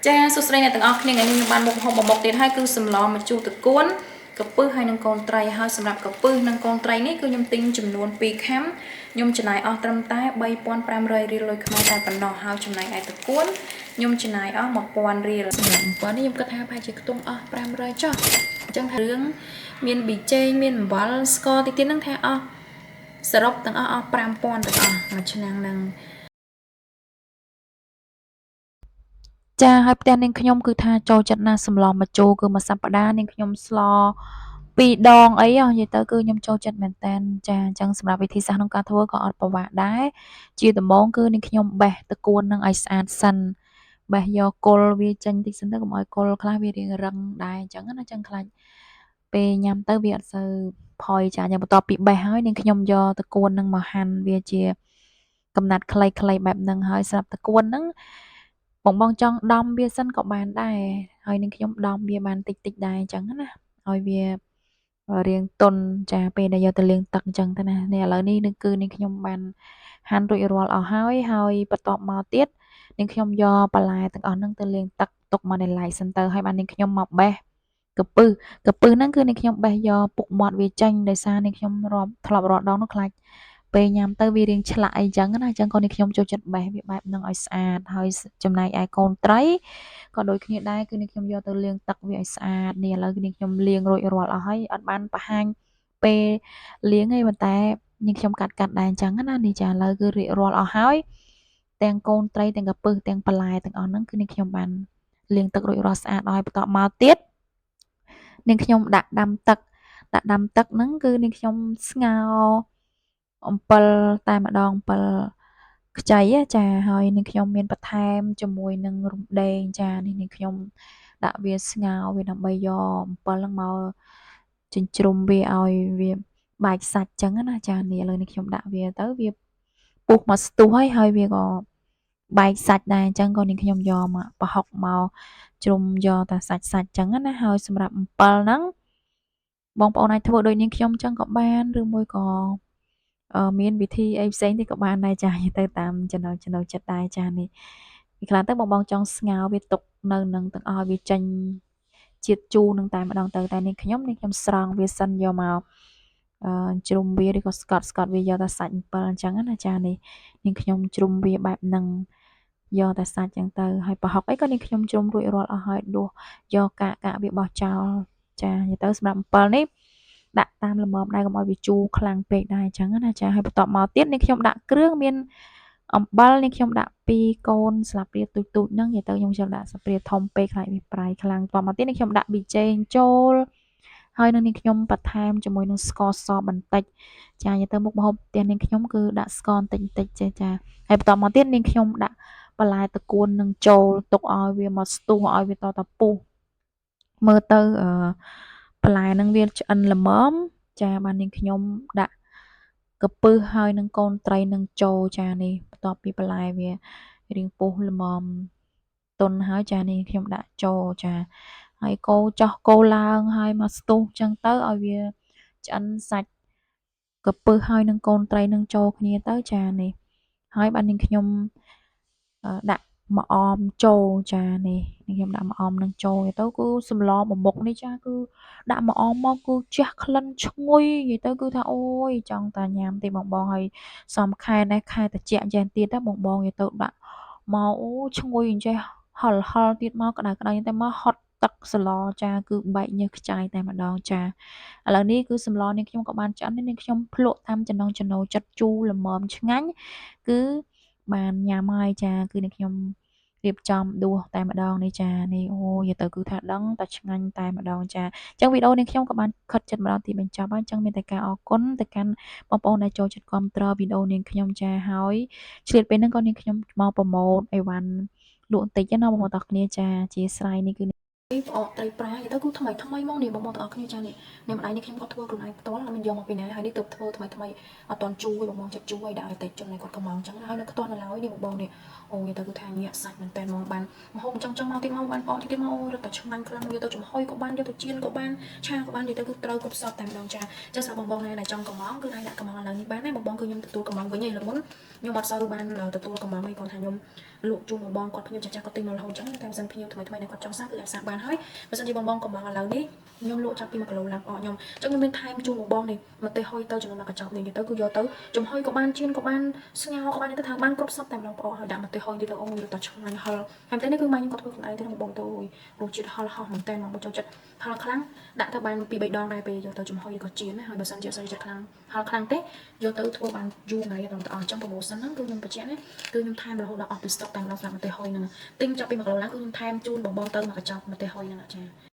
ចាសួស្តីអ្នកទាំងអស់គ្នាថ្ងៃនេះខ្ញុំបានមកហូបបំមុខទៀតហើយគឺសម្លម្ជូរទឹកគួនកាពឹសហើយនឹងកូនត្រីហើយសម្រាប់កាពឹសនិងកូនត្រីនេះគឺខ្ញុំទិញចំនួន2ខាំខ្ញុំចំណាយអស់ត្រឹមតែ3500រៀលលុយខ្មែរតែប៉ុណ្ណោះហើយចំណែកឯទឹកគួនខ្ញុំចំណាយអស់1000រៀលសម្រាប់1000នេះខ្ញុំគិតថាប្រហែលជាខ្ទង់អស់500ចុះអញ្ចឹងថារឿងមានប៊ីចេងមានអំបិលស្ករតិចទៀតហ្នឹងថាអស់សរុបទាំងអស់5000ទាំងអស់មួយឆ្នាំហ្នឹងចាហើយផ្ទះនាងខ្ញុំគឺថាចូលចិត្តណាស់សម្លម្ជូរគឺមួយសប្តាហ៍នាងខ្ញុំស្ល2ដងអីនិយាយទៅគឺខ្ញុំចូលចិត្តមែនតើចាអញ្ចឹងសម្រាប់វិធីសាស្ត្រក្នុងការធ្វើក៏អត់ពិបាកដែរជាដំបូងគឺនាងខ្ញុំបេះទឹកគួននឹងឲ្យស្អាតសិនបេះយកគល់វាចេញតិចសិនទៅកុំឲ្យគល់ខ្លះវារៀងរឹងដែរអញ្ចឹងណាអញ្ចឹងខ្លាចពេលញ៉ាំទៅវាអត់សូវផុយចាយ៉ាងបន្ទាប់ពីបេះហើយនាងខ្ញុំយកទឹកគួននឹងមកហាន់វាជាកំណាត់ខ្លីៗបែបហ្នឹងហើយស្រាប់ទឹកគួនហ្នឹងបងចង់ដំវាសិនក៏បានដែរហើយនាងខ្ញុំដំវាបានតិចៗដែរអញ្ចឹងណាឲ្យវារាងទន់ចាពេលដែលយកទៅលាងទឹកអញ្ចឹងទៅណានេះឥឡូវនេះគឺនាងខ្ញុំបានហាន់រួចរាល់អស់ហើយបន្ទាប់មកទៀតនាងខ្ញុំយកបន្លែទាំងអស់ហ្នឹងទៅលាងទឹកទុកមកនៅឡែកសិនទៅហើយបាននាងខ្ញុំមកបេះកាពឹសហ្នឹងគឺនាងខ្ញុំបេះយកពុកមាត់វាចេញដោយសារនាងខ្ញុំធ្លាប់រាល់ដងនោះខ្លាចពេលញ៉ាំទៅវារៀងឆ្លាក់អីចឹងណាអញ្ចឹងក៏នាងខ្ញុំចូលចិត្តបេះវាបែបហ្នឹងឲ្យស្អាតហើយចំណែកឯកូនត្រីក៏ដូចគ្នាដែរគឺនាងខ្ញុំយកទៅលាងទឹកវាឲ្យស្អាតនេះឥឡូវគឺនាងខ្ញុំលាងរួចរាល់អស់ហើយអត់បានបង្ហាញពេលលាងទេប៉ុន្តែនាងខ្ញុំកាត់ដែរអញ្ចឹងណានេះចាឥឡូវគឺរៀបរាល់អស់ហើយទាំងកូនត្រីទាំងកាពឹសទាំងបន្លែទាំងអស់ហ្នឹងគឺនាងខ្ញុំបានលាងទឹករួចរាល់ស្អាតហើយបន្ទាប់មកទៀតនាងខ្ញុំដាក់ដាំទឹកហ្នឹងគឺនាងខ្ញុំស្ងោរអំពិលតែម្ដងអំពិលខ្ចីចាហើយនាងខ្ញុំមានបន្ថែមជាមួយនឹងរំដេងចានេះនាងខ្ញុំដាក់វាស្ងោរវាដើម្បីយកអំពិលហ្នឹងមកចិញ្ច្រុំវាឲ្យវាបែកសាច់ចឹងណាចានេះឥឡូវនេះខ្ញុំដាក់វាទៅវាពុះមកស្ទុះហើយវាក៏បែកសាច់ដែរអញ្ចឹងក៏នាងខ្ញុំយកមកប្រហុកមកជ្រុំយកតែសាច់ចឹងណាហើយសម្រាប់អំពិលហ្នឹងបងប្អូនអាចធ្វើដូចនាងខ្ញុំចឹងក៏បានឬមួយក៏មានវិធីអីផ្សេងទៀតក៏បានដែរចាទៅតាមចំណូលចិត្តដែរចានេះពីខ្លះទៅបងចង់ស្ងោរវាទុកនៅនឹងទាំងអស់វាចេញជាតិជូរនឹងតែម្ដងទៅតែនាងខ្ញុំស្រង់វាសិនយកមកជ្រុំវាឬក៏ស្កត់វាយកតែសាច់អំពិលអញ្ចឹងណាចានេះនាងខ្ញុំជ្រុំវាបែបហ្នឹងយកតែសាច់អញ្ចឹងទៅហើយប្រហុកអីក៏នាងខ្ញុំជ្រុំរួចរាល់អស់ហើយដួសយកកាកវាបោះចោលចានិយាយទៅសម្រាប់អំពិលនេះដាក់តាមល្មមដែរកុំឲ្យវាជូរខ្លាំងពេកដែរអញ្ចឹងណាចាហើយបន្ទាប់មកទៀតនាងខ្ញុំដាក់គ្រឿងមានអំបិលនាងខ្ញុំដាក់2កូនស្លាបព្រាទូចហ្នឹងនិយាយទៅខ្ញុំដាក់ស្លាបព្រាធំពេកខ្លាចវាប្រៃខ្លាំងបន្ទាប់មកទៀតនាងខ្ញុំដាក់ប៊ីចេងចូលហើយនឹងនាងខ្ញុំបន្ថែមជាមួយនឹងស្ករសបន្តិចចានិយាយទៅមុខម្ហូបផ្ទះនាងខ្ញុំគឺដាក់ស្ករបន្តិចចាហើយបន្ទាប់មកទៀតនាងខ្ញុំដាក់បន្លែតកួននឹងចូលទុកឲ្យវាមកស្ទុះឲ្យវាតពុះមើលទៅបន្លែហ្នឹងវាឆ្អិនល្មមចាបាននាងខ្ញុំដាក់កាពឹសហើយនឹងកូនត្រីនឹងចូលចានេះបន្ទាប់ពីបន្លែវារៀងពុះល្មមទន់ហើយចានេះខ្ញុំដាក់ចូលចាហើយកូរឡើងហើយមកស្ទុះចឹងទៅឲ្យវាឆ្អិនសាច់កាពឹសហើយនឹងកូនត្រីនឹងចូលគ្នាទៅចានេះហើយបាននាងខ្ញុំដាក់ម្អមចូលចានេះខ្ញុំដាក់ម្អមនឹងចូលទៅគឺសម្លមួយមុខនេះចាគឺដាក់ម្អមមកគឺជះក្លិនឈ្ងុយនិយាយទៅគឺថាអូយចង់តែញ៉ាំទេបងហើយសំខែនេះខែត្រជាក់យ៉ាងទៀតណាបងនិយាយទៅដាក់មកអូឈ្ងុយអញ្ចេះហិលទៀតមកក្តៅតែមកហត់ទឹកសឡចាគឺបែកញើសខ្ចាយតែម្ដងចាឥឡូវនេះគឺសម្លនាងខ្ញុំក៏បានឆ្អិននាងខ្ញុំភ្លក់តាមចំណង់ចំណូលចិត្តជូរល្មមឆ្ងាញ់គឺបានញ៉ាំហើយចាគឺនាងខ្ញុំរៀបចំដួសតែម្ដងនេះចានេះអូយទៅគឺថាដឹងតែឆ្ងាញ់តែម្ដងចាអញ្ចឹងវីដេអូនេះខ្ញុំក៏បានខិតចិត្តម្ដងទីបញ្ចប់ហើយអញ្ចឹងមានតែការអរគុណទៅកាន់បងប្អូនដែលចូលចិត្តគាំទ្រវីដេអូនាងខ្ញុំចាហើយឆ្លៀតពេលហ្នឹងក៏នាងខ្ញុំមកប្រម៉ូទអីវ៉ាន់លក់បន្តិចណាបងប្អូនទាំងអស់គ្នាចាអធិស្ឋាននេះគឺផ្អកត្រីប្រាទៅគឺថ្មីមកនេះបងប្អូនទាំងអស់គ្នាចានេះម្ដាយនេះខ្ញុំគាត់ធ្វើខ្លួនឯងផ្ទាល់មិនយកមកពីណាហើយនេះទៅធ្វើថ្មីអត់តន់ជូរបងប្អូនចិត្តជូរឲ្យដាក់ឲ្យតិចចំណែកគាត់កំងអញ្ចឹងហើយនៅខ្ទាស់នៅឡើយនេះបងប្អូននេះអូយទៅគឺថាញាក់សាច់មែនតើមកបានមហូបអញ្ចឹងមកទៀតមកបានបងទៀតមកអូរត់តែឆ្ងាញ់ខ្លាំងយកទៅចំហុយក៏បានយកទៅចៀនក៏បានឆាក៏បាននិយាយទៅគឺត្រូវគ្រប់សពតែម្ដងចាចឹងសម្រាប់បងប្អូនដែលចង់កំងគឺអាចដាក់កំងឥឡូវនេះបានដែរបងប្អូនគឺខ្ញុំទទួលកំងវិញឯងលើមុនខ្ញុំអត់សូវបានទទួលកំងឯងគាត់ថាខ្ញុំ លក់ជូនបងគាត់ភ្ញៀវចាស់ៗគាត់ទិញមករហូតចឹងតែបើសិនភ្ញៀវថ្មីៗដែលគាត់ចង់សាកគឺអាចសាកបានហើយបើសិនជាបងកំឡុងឥឡូវនេះខ្ញុំលក់ចាប់ពី1គីឡូឡើងអស់ខ្ញុំចឹងខ្ញុំមានថែមជូនបងនេះម្ទេសហុយទៅចំនួន1កញ្ចប់នេះទៅគឺយកទៅចំហុយក៏បានជៀនក៏បានស្ងោរក៏បានទៅថាបានគ្រប់សពតែម្ដងបងហើយដាក់ម្ទេសហុយទៀតទៅអូនយកទៅឆ្ងាញ់ហឹលហើយតែនេះគឺម៉ែខ្ញុំគាត់ធ្វើខ្លួនឯងទេបងទៅរសជាតិហឹលហោះមែនតើបងចូលចិត្តហឹលខ្លាំងដាក់ទៅបាន2 3ដងដែរពេលយកទៅចំហុយក៏ជៀនហើយបើសិនជាអត់សូវចិត្តខ្លាំងហឹលខ្លាំងទេយកទៅធ្វើបានយូរថ្ងៃដល់ទៅអស់ចឹងប្រូម៉ូសិនហ្នឹងគឺខ្ញុំបញ្ជាក់ណាគឺខ្ញុំថែមរហូតដល់អស់ពីស្តុកតែម្ដងសម្រាប់ម្ទេសហុយហ្នឹងទិញចាប់ពី1គីឡូឡើងគឺខ្ញុំថែមជូនបងទៅ1កញ្ចប់ម្ទេសហុយហ្នឹងចា